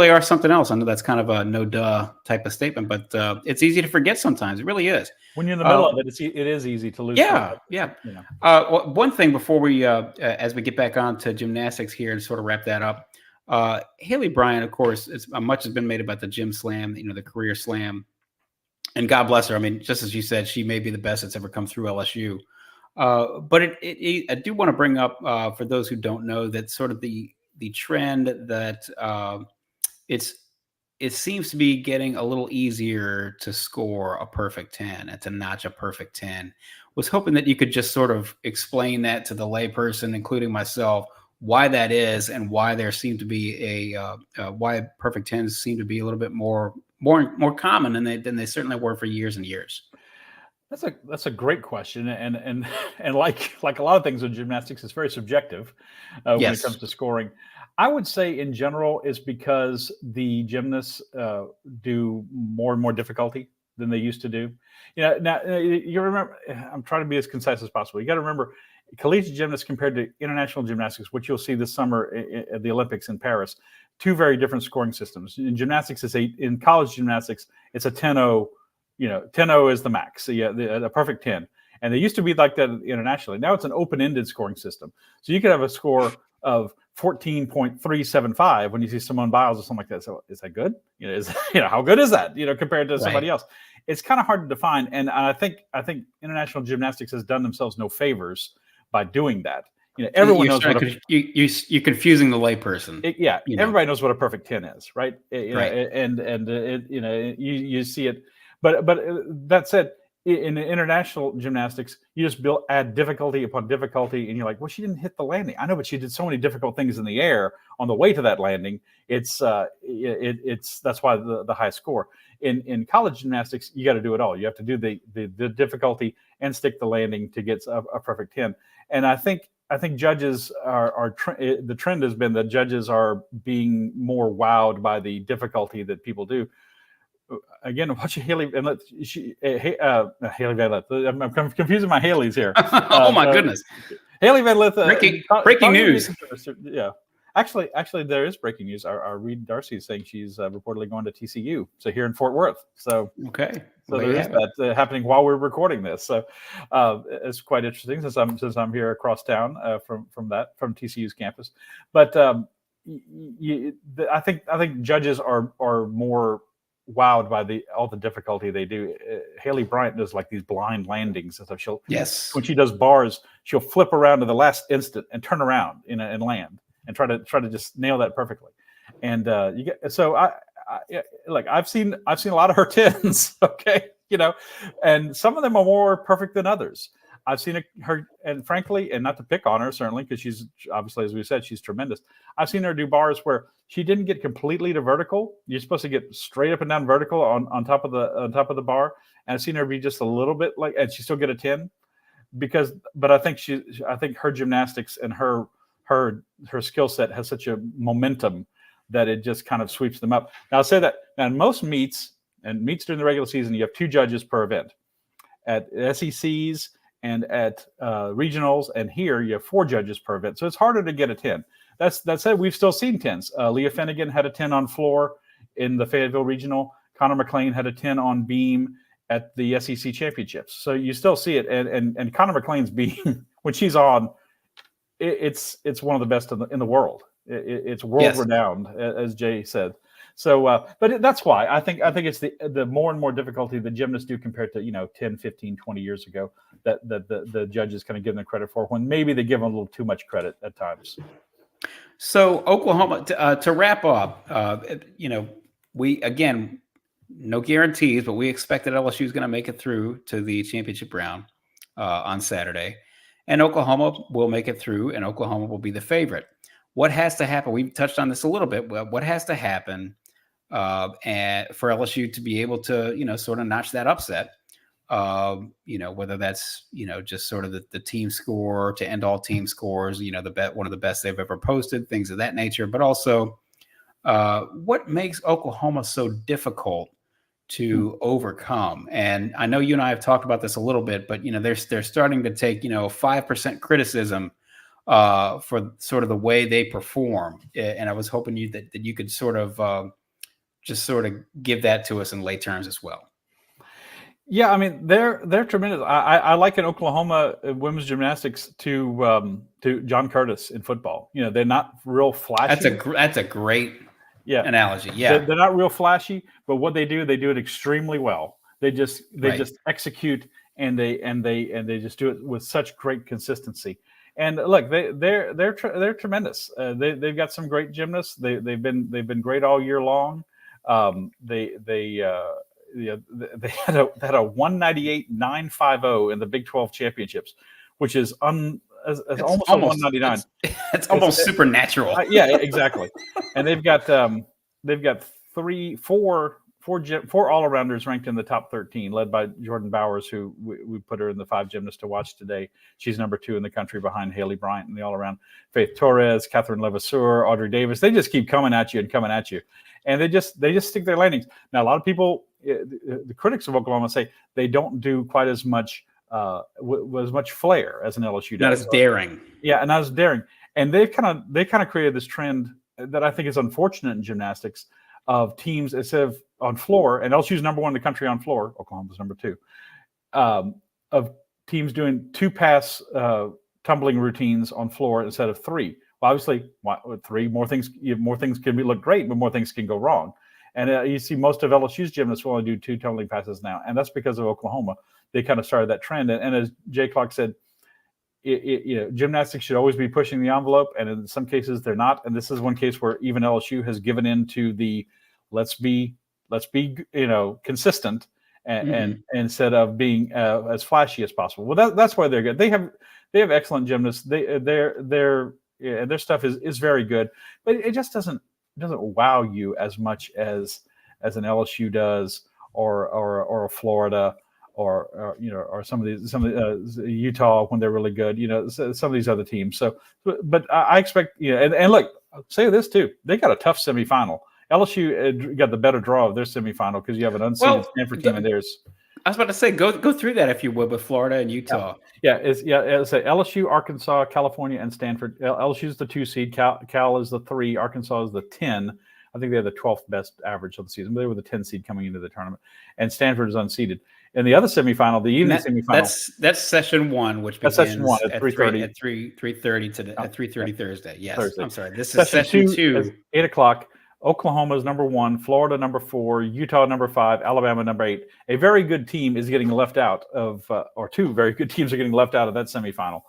are something else. I know that's kind of a no duh type of statement, but it's easy to forget sometimes. It really is. When you're in the middle of it, it is easy to lose. Yeah. One thing before we, as we get back on to gymnastics here and sort of wrap that up, Haleigh Bryant, of course, much has been made about the gym slam, the career slam. And God bless her. I mean, just as you said, she may be the best that's ever come through LSU. But I do want to bring up for those who don't know that sort of the trend that it seems to be getting a little easier to score a perfect 10 and to notch a perfect 10. Was hoping that you could just sort of explain that to the layperson, including myself, why that is and why there seem to be why perfect 10s seem to be a little bit more common than they certainly were for years and years. That's a great question, and like a lot of things in gymnastics, it's very subjective when it comes to scoring. I would say in general it's because the gymnasts do more and more difficulty than they used to do. Now you remember, I'm trying to be as concise as possible. You got to remember, collegiate gymnasts compared to international gymnastics, which you'll see this summer at the Olympics in Paris, two very different scoring systems. In gymnastics, in college gymnastics, it's a 10-0. 10-0 is the max. So a perfect 10. And they used to be like that internationally. Now it's an open-ended scoring system. So you could have a score of 14.375 when you see Simone Biles or something like that. So is that good? How good is that? Compared to somebody else. It's kind of hard to define. And I think international gymnastics has done themselves no favors by doing that. Everyone knows you're confusing the layperson. Everybody knows what a perfect 10 is, right? And you see it. But that said, in international gymnastics, you just add difficulty upon difficulty, and you're like, well, she didn't hit the landing. I know, but she did so many difficult things in the air on the way to that landing. It's that's why the high score. In college gymnastics, you got to do it all. You have to do the difficulty and stick the landing to get a perfect 10. And I think judges the trend has been that judges are being more wowed by the difficulty that people do. Again, watching Haleigh Van Lith. Haleigh Van Lith. I'm confusing my Haleys here. Oh my goodness! Haleigh Van Lith. Breaking news. Yeah, actually, there is breaking news. Our Reed Darcy is saying she's reportedly going to TCU. So here in Fort Worth. So okay. So there is that happening while we're recording this. So it's quite interesting since I'm here across town from TCU's campus. But I think judges are more wowed by all the difficulty they do. Haleigh Bryant does like these blind landings and stuff. When she does bars, she'll flip around to the last instant and turn around and land and try to just nail that perfectly. And I've seen a lot of her 10s, okay, and some of them are more perfect than others. I've seen her, and frankly, and not to pick on her, certainly, because she's obviously, as we said, she's tremendous. I've seen her do bars where she didn't get completely to vertical. You're supposed to get straight up and down vertical on top of the bar, and I've seen her be just a little bit and she still get a 10 but I think her gymnastics and her skill set has such a momentum that it just kind of sweeps them up. Now I'll say that now in most meets during the regular season, you have 2 judges per event. At SECs and at regionals, and here you have 4 judges per event. So it's harder to get a 10. That said, we've still seen 10s. Leah Finnegan had a 10 on floor in the Fayetteville Regional. Connor McLean had a 10 on beam at the SEC Championships. So you still see it. And Connor McLean's beam, when she's on, it's one of the best in the world. It's world renowned, as Jay said. So, but that's why I think it's the more and more difficulty the gymnasts do compared to 10, 15, 20 years ago that the judges kind of give them credit for, when maybe they give them a little too much credit at times. So Oklahoma, to wrap up, we again, no guarantees, but we expect that LSU is going to make it through to the championship round on Saturday, and Oklahoma will make it through, and Oklahoma will be the favorite. What has to happen? We touched on this a little bit. What has to happen and for LSU to be able to, sort of notch that upset, whether that's, just sort of the team score to end all team scores, one of the best they've ever posted, things of that nature, but also what makes Oklahoma so difficult to overcome. And I know you and I have talked about this a little bit, but, they're starting to take, 5% criticism for sort of the way they perform. And I was hoping that you could sort of just sort of give that to us in lay terms as well. Yeah, I mean, they're tremendous. I liken Oklahoma women's gymnastics to John Curtis in football. They're not real flashy. That's a great analogy. Yeah, they're not real flashy, but what they do it extremely well. They just execute and they just do it with such great consistency. And look, they're tremendous. They've got some great gymnasts. They've been great all year long. They had a 198.950 in the Big 12 championships, which is almost a 199. It's almost supernatural. Yeah, exactly. And they've got four all-arounders ranked in the top 13, led by Jordan Bowers, who we put her in the 5 gymnasts to watch today. She's number 2 in the country behind Haleigh Bryant in the all-around. Faith Torres, Catherine Levasseur, Audrey Davis. They just keep coming at you. And they just stick their landings. Now, a lot of people, the critics of Oklahoma, say they don't do quite as much with as much flair as an LSU does. Not as daring. Yeah, and not as daring. And they kind of created this trend that I think is unfortunate in gymnastics of teams instead of on floor, and LSU's number 1 in the country on floor, Oklahoma's number 2, of teams doing 2-pass tumbling routines on floor instead of 3. Well, obviously, 3 more things can look great, but more things can go wrong. And you see most of LSU's gymnasts will only do 2 tumbling passes now, and that's because of Oklahoma. They kind of started that trend, and as Jay Clark said, gymnastics should always be pushing the envelope, and in some cases they're not. And this is one case where even LSU has given in to the let's be consistent and instead of being as flashy as possible. Well, that's why they're good. They have excellent gymnasts. Their stuff is very good, but it just doesn't wow you as much as an LSU does or a Florida or some of these Utah when they're really good. Some of these other teams. So, but I expect and look, I'll say this too. They got a tough semifinal. LSU got the better draw of their semifinal because you have an unseeded Stanford team in theirs. I was about to say, go through that if you would with Florida and Utah. It's LSU, Arkansas, California, and Stanford. LSU is the 2 seed. Cal is the 3. Arkansas is the 10. I think they had the 12th best average of the season, but they were the 10 seed coming into the tournament. And Stanford is unseeded. In the other semifinal, the evening semifinal. That's session 1, which begins session 1 at 3:30 at 3:30 at 3:30 Thursday. Yes, Thursday. I'm sorry. This is session 2. 8 o'clock. Oklahoma is number 1, Florida number 4, Utah number 5, Alabama number 8. A very good team is getting left out of, or 2 very good teams are getting left out of that semifinal.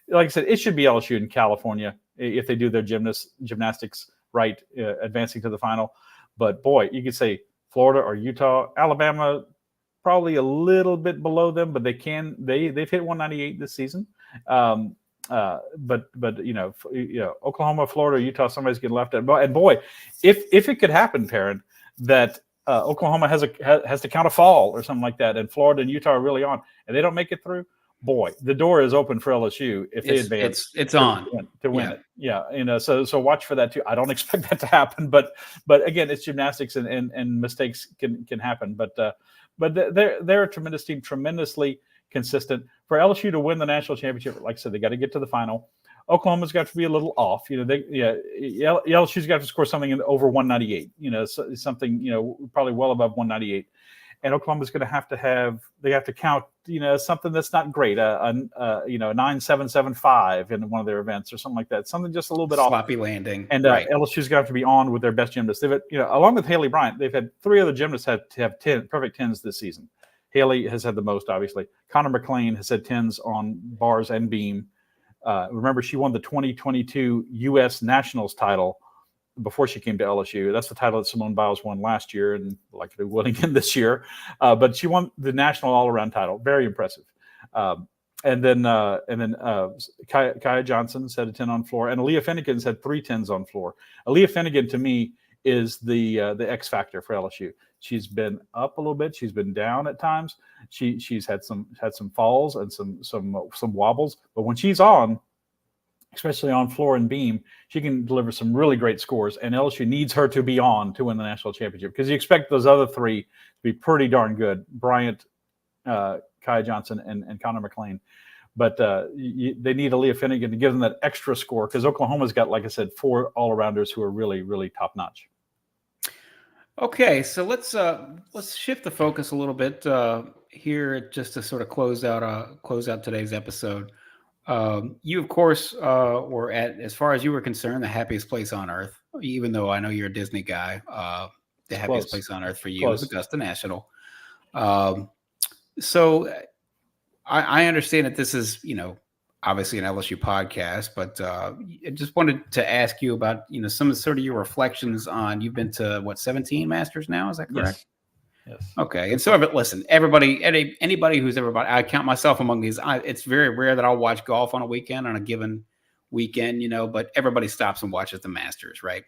Like I said, it should be LSU in California if they do their gymnastics right, advancing to the final. But boy, you could say Florida or Utah, Alabama, probably a little bit below them, but they've hit 198 this season. But Oklahoma, Florida, Utah, somebody's getting left out. And boy, if it could happen, Perryn, that Oklahoma has to count a fall or something like that, and Florida and Utah are really on, and they don't make it through, boy, the door is open for LSU if they advance. It's on to win it. Yeah, so watch for that too. I don't expect that to happen, but again, it's gymnastics and mistakes can happen. But they're a tremendous team, tremendously consistent. For LSU to win the national championship, like I said, they got to get to the final. Oklahoma's got to be a little off. LSU's got to score something over 198. Something probably well above 198. And Oklahoma's going to have to count something that's not great, 9.775 in one of their events or something like that. Something just a little bit sloppy landing. And right. LSU's got to be on with their best gymnasts. They've had, along with Haleigh Bryant, they've had 3 other gymnasts have 10 perfect 10s this season. Haleigh has had the most, obviously. Connor McLean has had 10s on bars and beam. Remember, she won the 2022 U.S. Nationals title before she came to LSU. That's the title that Simone Biles won last year and likely will again this year. But she won the national all-around title. Very impressive. And then Kaya Johnson's had a 10 on floor, and Aaliyah Finnegan's had 3 10s on floor. Aaliyah Finnegan, to me, is the X factor for LSU. She's been up a little bit. She's been down at times. She's had some falls and some wobbles. But when she's on, especially on floor and beam, she can deliver some really great scores. And LSU needs her to be on to win the national championship because you expect those other 3 to be pretty darn good: Bryant, Kaya Johnson, and Connor McLean. But they need Aaliyah Finnegan to give them that extra score because Oklahoma's got, like I said, 4 all-arounders who are really, really top-notch. Okay, so let's shift the focus a little bit here, just to sort of close out today's episode. You, of course, were at, as far as you were concerned, the happiest place on earth. Even though I know you're a Disney guy, the happiest place on earth for you is Augusta National. So I understand that this is, obviously an LSU podcast, but I just wanted to ask you about, some of sort of your reflections on, you've been to what, 17 Masters now? Is that correct? Yes. Okay. And so, listen, anybody who's ever bought, I count myself among these. It's very rare that I'll watch golf on a weekend, on a given weekend, but everybody stops and watches the Masters, right?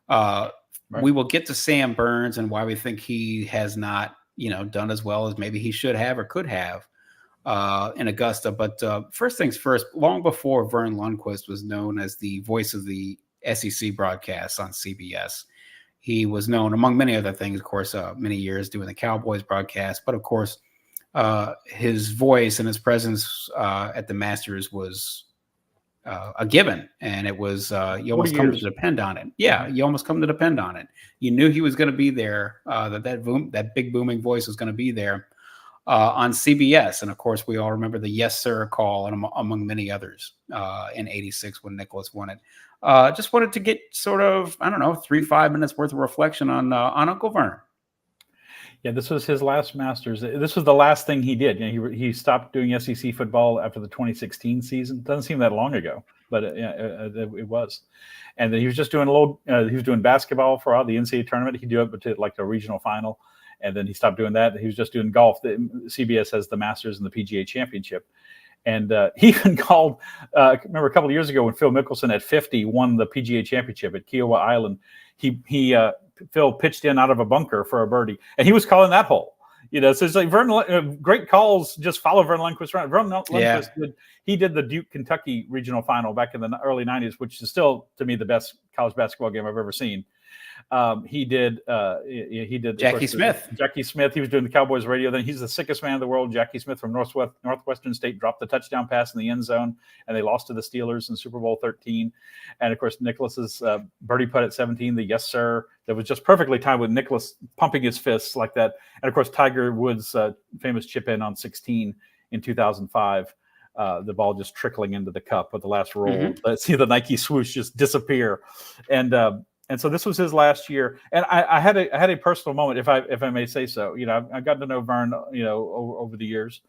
Right. We will get to Sam Burns and why we think he has not, done as well as maybe he should have or could have in Augusta. But first things first, long before Verne Lundquist was known as the voice of the SEC broadcasts on CBS, he was known, among many other things, of course, many years doing the Cowboys broadcast. But of course, his voice and his presence at the Masters was a given, and it was you almost come to depend on it. Yeah, you almost come to depend on it. You knew he was going to be there. That big booming voice was going to be there on CBS, and of course, we all remember the "Yes Sir" call, and among many others in '86 when Nicklaus won it. Just wanted to get sort of 3-5 minutes worth of reflection on Uncle Verne. Yeah, this was his last Masters. This was the last thing he did. He stopped doing SEC football after the 2016 season. Doesn't seem that long ago, but it was. And then he was just doing he was doing basketball for the NCAA tournament. He'd do it to like the regional final, and then he stopped doing that. He was just doing golf. CBS has the Masters and the PGA Championship. And he even called, remember a couple of years ago when Phil Mickelson at 50 won the PGA Championship at Kiowa Island, Phil pitched in out of a bunker for a birdie, and he was calling that hole. So it's like great calls. Just follow Verne Lundquist around. Verne Lundquist did the Duke Kentucky regional final back in the early '90s, which is still to me the best college basketball game I've ever seen. He did Jackie Smith. Jackie Smith. He was doing the Cowboys radio. Then he's the sickest man in the world. Jackie Smith from Northwestern State dropped the touchdown pass in the end zone, and they lost to the Steelers in Super Bowl 13. And of course, Nicklaus's birdie putt at 17, the "Yes Sir," that was just perfectly timed with Nicklaus pumping his fists like that. And of course, Tiger Woods' famous chip in on 16 in 2005. The ball just trickling into the cup with the last roll. Mm-hmm. Let's see the Nike swoosh just disappear. And so this was his last year, and I had a personal moment, if I may say so. I've gotten to know Verne, over the years,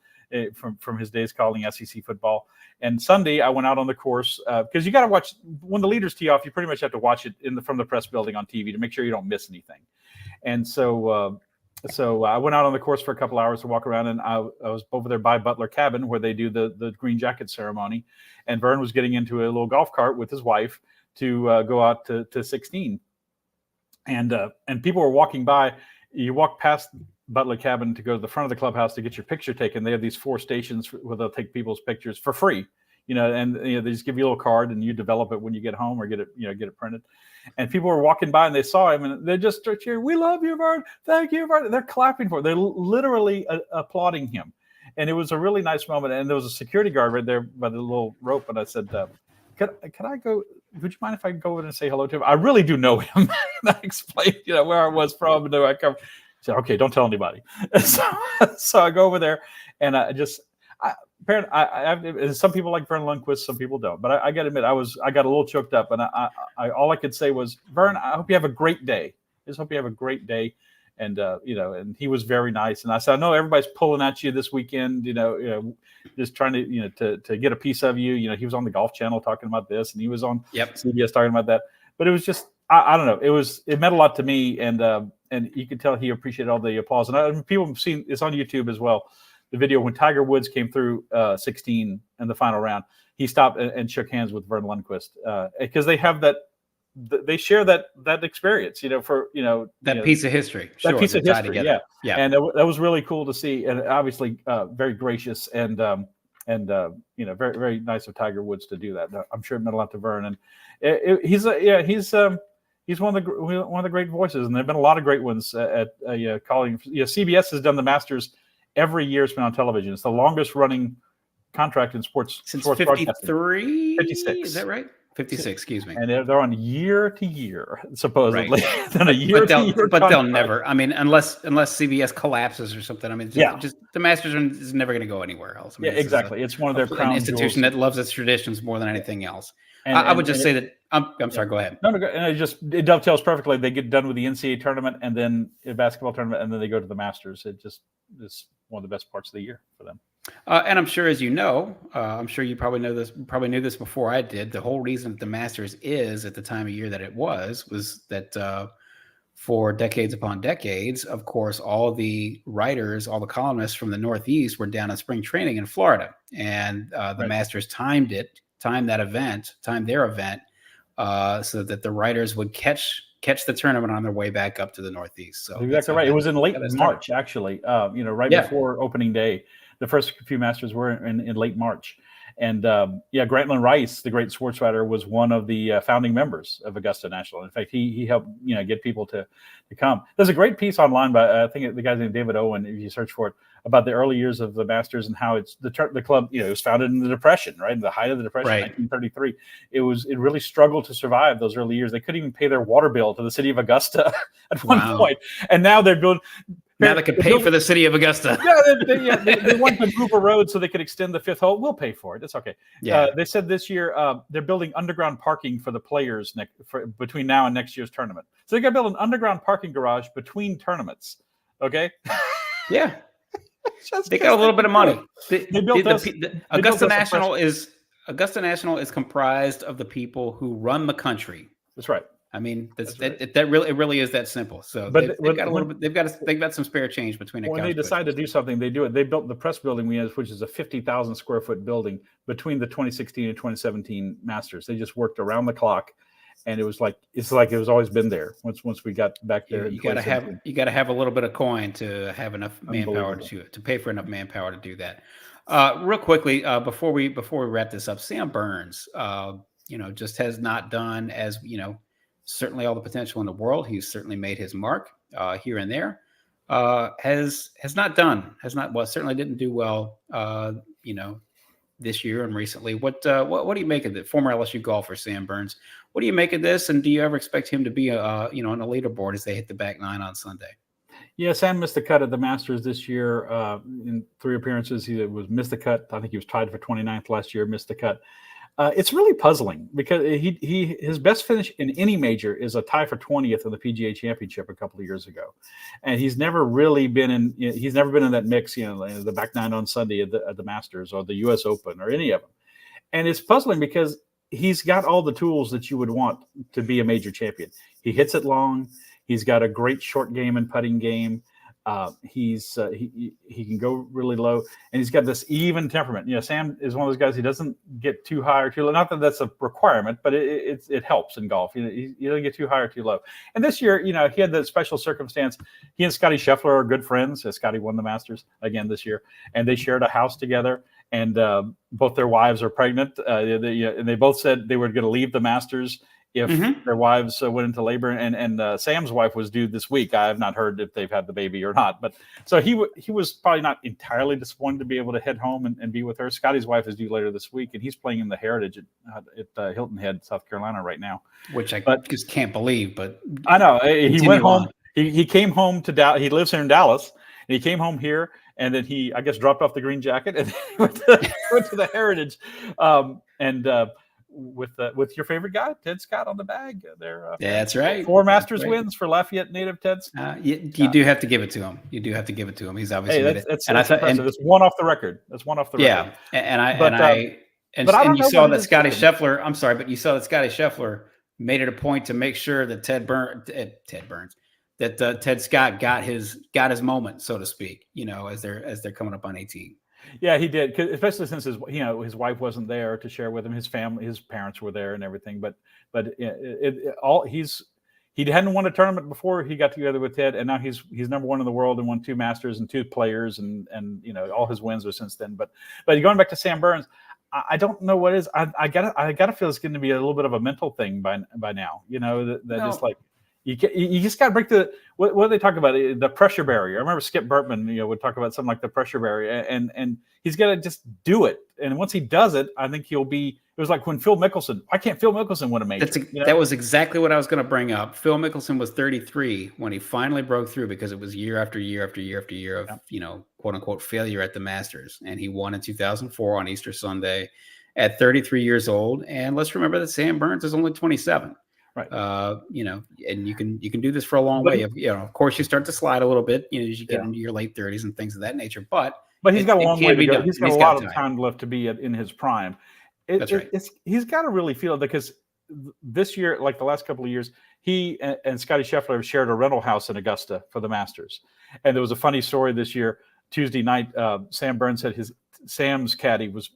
from his days calling SEC football. And Sunday, I went out on the course because you got to watch when the leaders tee off. You pretty much have to watch it from the press building on TV to make sure you don't miss anything. And so I went out on the course for a couple hours to walk around, and I was over there by Butler Cabin where they do the green jacket ceremony, and Verne was getting into a little golf cart with his wife to go out to 16, and people were walking by. You walk past Butler Cabin to go to the front of the clubhouse to get your picture taken. They have these 4 stations where they'll take people's pictures for free, and they just give you a little card and you develop it when you get home or get it printed. And people were walking by and they saw him and they just start cheering, "We love you, Verne! Thank you, Verne!" They're clapping for him. They're literally applauding him, and it was a really nice moment. And there was a security guard right there by the little rope, and I said, Can I go? Would you mind if I go over and say hello to him? I really do know him. And I explained, where I was from and where I come. He said, "Okay, don't tell anybody." So I go over there, and some people like Verne Lundquist, some people don't. But I got to admit, I got a little choked up, and I all I could say was, "Verne, I hope you have a great day. I just hope you have a great day." And and he was very nice. And I said, "I know everybody's pulling at you this weekend, just trying to get a piece of you." He was on the Golf Channel talking about this, and he was on CBS talking about that. But it was just, I don't know. It meant a lot to me, and you could tell he appreciated all the applause. And people have seen it's on YouTube as well. The video when Tiger Woods came through 16 in the final round, he stopped and shook hands with Verne Lundquist because they have that. They share that experience, that piece of history. That piece of history, yeah. And that was really cool to see, and obviously very gracious and very very nice of Tiger Woods to do that. I'm sure it meant a lot to Verne, and he's one of the great voices, and there've been a lot of great ones at calling. CBS has done the Masters every year. It's been on television. It's the longest running contract in sports since sports 53. 56. Is that right? 56, excuse me. And they're on year to year, supposedly. Right. Then a year to year. But they'll never. I mean, unless CBS collapses or something. I mean, just the Masters is never going to go anywhere else. I mean, exactly. It's one of their crown institution jewels. that loves its traditions more than anything else. I would just say that. I'm sorry. Go ahead. No, and it dovetails perfectly. They get done with the NCAA tournament and then a basketball tournament, and then they go to the Masters. It just is one of the best parts of the year for them. And I'm sure, as you know, I'm sure you probably know this, probably knew this before I did. The whole reason that the Masters is at the time of year that it was that for decades upon decades, of course, all the writers, all the columnists from the Northeast were down at spring training in Florida, and the Right. Masters timed their event, so that the writers would catch the tournament on their way back up to the Northeast. So That's that's exactly how right. It was in how late that started. March, actually. Right Yeah, before opening day. The first few Masters were in late March, and Grantland Rice, the great sports writer, was one of the founding members of Augusta National. In fact, he helped get people to come. There's a great piece online by I think the guy's named David Owen. If you search for it, about the early years of the Masters and how it's the club. It was founded in the Depression, right, in the height of the Depression, right. 1933. It really struggled to survive those early years. They couldn't even pay their water bill to the city of Augusta at one point, and now they're building. Now they could pay for the city of Augusta. They want to move a road so they could extend the fifth hole. We'll pay for it. It's okay. Yeah. They said this year they're building underground parking for the players between now and next year's tournament. So they got to build an underground parking garage between tournaments. Okay. Yeah. They got a little bit of money. Augusta National is comprised of the people who run the country. That's right. I mean, it really is that simple. So they've got a little bit. They've got some spare change between. When they decide to do something, they do it. They built the press building we have, which is a 50,000 square foot building between the 2016 and 2017 Masters. They just worked around the clock, and it's like it was always been there. Once we got back there, you got to have a little bit of coin to have enough manpower to pay for enough manpower to do that. Real quickly, before we wrap this up, Sam Burns, just has not done as certainly all the potential in the world. He's certainly made his mark here and there. Certainly didn't do well, this year and recently. What do you make of the former LSU golfer Sam Burns? What do you make of this? And do you ever expect him to be on a leaderboard as they hit the back nine on Sunday? Yeah, Sam missed the cut at the Masters this year in 3 appearances. He missed the cut. I think he was tied for 29th last year. Missed the cut. It's really puzzling because his best finish in any major is a tie for 20th in the PGA Championship a couple of years ago, and he's never really been in. He's never been in that mix. The back nine on Sunday at the Masters or the U.S. Open or any of them, and it's puzzling because he's got all the tools that you would want to be a major champion. He hits it long. He's got a great short game and putting game. He can go really low, and he's got this even temperament. Sam is one of those guys. He doesn't get too high or too low. Not that that's a requirement, but it helps in golf. He doesn't get too high or too low. And this year, he had that special circumstance. He and Scotty Scheffler are good friends. Scotty won the Masters again this year, and they shared a house together. And both their wives are pregnant. And they both said they were going to leave the Masters if their wives went into labor, and Sam's wife was due this week. I have not heard if they've had the baby or not, but so he was probably not entirely disappointed to be able to head home and be with her. Scotty's wife is due later this week, and he's playing in the Heritage at Hilton Head, South Carolina right now, which I just can't believe. But I know he went home. He came home to Dallas. He lives here in Dallas, and he came home here, and then he, I guess, dropped off the green jacket and went to the Heritage, with your favorite guy, Ted Scott, on the bag. That's right. 4 Masters wins for Lafayette native Ted Scott. You do have to give it to him. You do have to give it to him. He's obviously made it. That's impressive. It's one off the record. That's one off the record. And you saw that Scotty Scheffler. I'm sorry, but you saw that Scotty Scheffler made it a point to make sure that Ted Scott got his moment, so to speak. As they're coming up on 18. Yeah, he did, especially since his wife wasn't there to share with him. His family, his parents were there and everything. But he hadn't won a tournament before he got together with Ted, and now he's number 1 in the world and won 2 Masters and 2 Players, and all his wins are since then. But going back to Sam Burns, I don't know what it is. I gotta feel it's going to be a little bit of a mental thing by now. Just like. You just got to break what do they talk about? The pressure barrier. I remember Skip Burtman, would talk about something like the pressure barrier, and he's got to just do it. And once he does it, I think he'll be. It was like when Phil Mickelson. Why can't Phil Mickelson win a major? That was exactly what I was going to bring up. Phil Mickelson was 33 when he finally broke through, because it was year after year after year after year of quote unquote failure at the Masters, and he won in 2004 on Easter Sunday at 33 years old. And let's remember that Sam Burns is only 27. Right. And you can do this for a long way. Of course, you start to slide a little bit, as you get into your late 30s and things of that nature. But But he's got a long way to go. Done. He's got a lot of time left to be in his prime. That's right. He's got to really feel it, because this year, like the last couple of years, he and Scotty Scheffler have shared a rental house in Augusta for the Masters. And there was a funny story this year. Tuesday night, Sam Burns said Sam's caddy was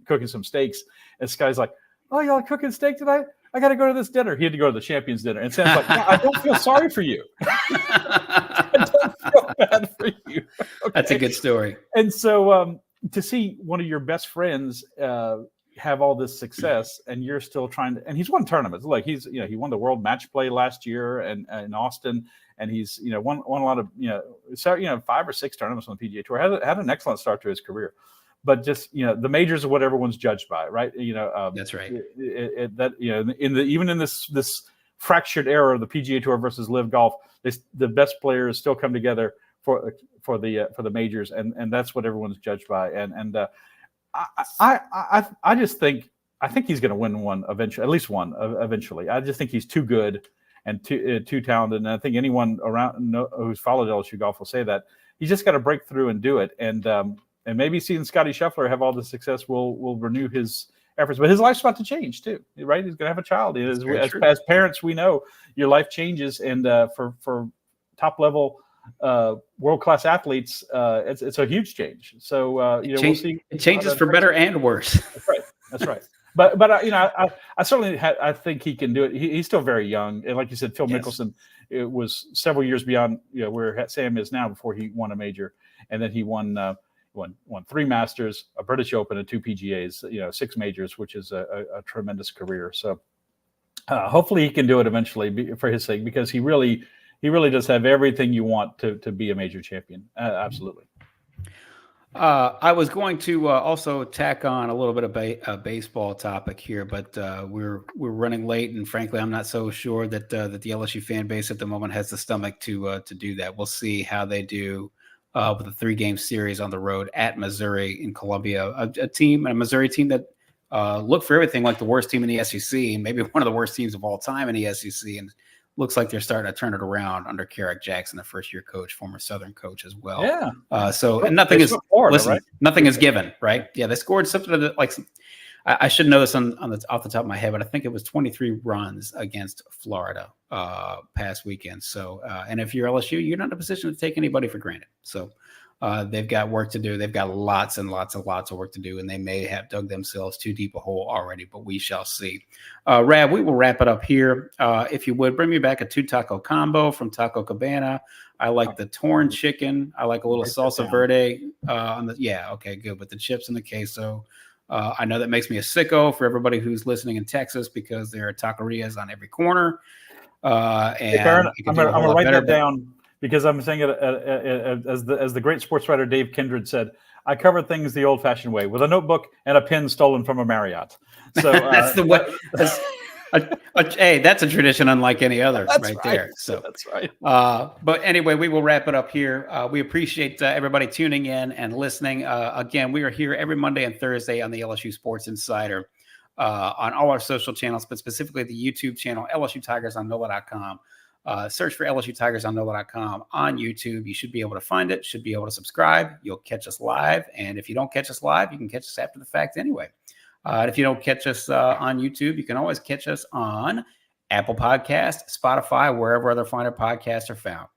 cooking some steaks, and Scotty's like, "Oh, y'all cooking steak tonight? I got to go to this dinner." He had to go to the Champions dinner, and Sam's like, "No, I don't feel sorry for you. I don't feel bad for you." Okay? That's a good story. And so to see one of your best friends have all this success, and you're still trying to, and he's won tournaments. Like he won the World Match Play last year and in Austin, and he's won a lot of 5 or 6 tournaments on the PGA Tour. Had an excellent start to his career, but just the majors are what everyone's judged by, right? That's right. Even in this fractured era of the PGA Tour versus Live Golf, the best players still come together for the majors, and that's what everyone's judged by. I just think he's going to win one eventually, at least one eventually. I just think he's too good and too talented, and I think anyone around who's followed LSU golf will say that. He's just got to break through and do it, and maybe seeing Scotty Scheffler have all the success will renew his efforts. But his life's about to change too, right? He's going to have a child. As parents, we know your life changes, and for top level world-class athletes, it's a huge change. So we'll see. It changes for better and worse. That's right. But I certainly I think he can do it. He's still very young, and like you said, Phil Mickelson, it was several years beyond where Sam is now before he won a major, and then he won 3 Masters, a British Open, and 2 PGAs, 6 majors, which is a tremendous career. So hopefully he can do it eventually for his sake, because he really does have everything you want to be a major champion. Absolutely. I was going to also tack on a little bit of a baseball topic here, but we're running late, and frankly, I'm not so sure that the LSU fan base at the moment has the stomach to do that. We'll see how they do with a 3-game series on the road at Missouri in Columbia, a Missouri team that looked for everything like the worst team in the SEC, maybe one of the worst teams of all time in the SEC, and looks like they're starting to turn it around under Carrick Jackson, the first-year coach, former Southern coach as well. Yeah. And nothing is right? Nothing is given, right? Yeah, they scored something like I should know this off the top of my head, but I think it was 23 runs against Florida past weekend. So, and if you're LSU, you're not in a position to take anybody for granted. So, they've got work to do. They've got lots and lots of work to do, and they may have dug themselves too deep a hole already, but we shall see. Rab, we will wrap it up here. If you would, bring me back a 2-taco combo from Taco Cabana. I like the torn chicken. I like a little salsa verde. Okay, good, with the chips and the queso. I know that makes me a sicko for everybody who's listening in Texas, because there are taquerias on every corner. And Perryn, I'm going to write that down, because I'm saying it as the great sports writer Dave Kindred said, I cover things the old-fashioned way, with a notebook and a pen stolen from a Marriott. So that's the way. Hey, that's a tradition unlike any other, right there. So that's right. But anyway, we will wrap it up here. We appreciate everybody tuning in and listening. Again, we are here every Monday and Thursday on the LSU Sports Insider, on all our social channels, but specifically the YouTube channel, LSU Tigers on NOLA.com. Search for LSU Tigers on NOLA.com on YouTube. You should be able to find it, should be able to subscribe. You'll catch us live. And if you don't catch us live, you can catch us after the fact anyway. And if you don't catch us on YouTube, you can always catch us on Apple Podcasts, Spotify, wherever other finer podcasts are found.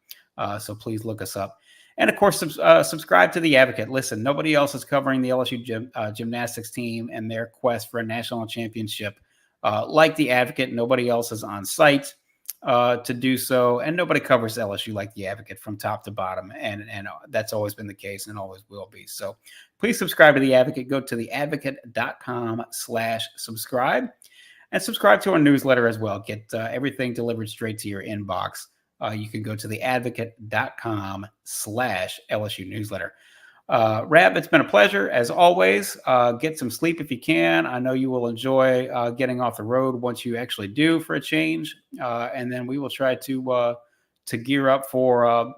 So please look us up. And of course, subscribe to The Advocate. Listen, nobody else is covering the LSU gymnastics team and their quest for a national championship like The Advocate. Nobody else is on site to do so, and nobody covers LSU like The Advocate from top to bottom, and that's always been the case and always will be. So please subscribe to The Advocate. Go to theadvocate.com/subscribe, and subscribe to our newsletter as well. Get everything delivered straight to your inbox. You can go to theadvocate.com/LSU newsletter. Rab, it's been a pleasure as always. Get some sleep if you can. I know you will enjoy getting off the road once you actually do for a change. And then we will try to gear up for, I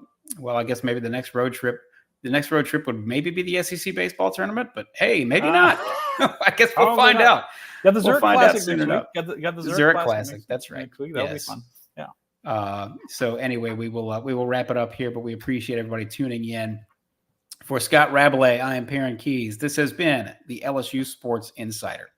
guess maybe the next road trip. The next road trip would maybe be the SEC baseball tournament, but hey, maybe not. I guess we'll find out. Got the Zurich Classic soon enough. Got the Zurich Classic. That's right. That'll be fun. Yeah. So anyway, we will wrap it up here, but we appreciate everybody tuning in For Scott Rabalais, I am Perryn Keys. This has been the LSU Sports Insider.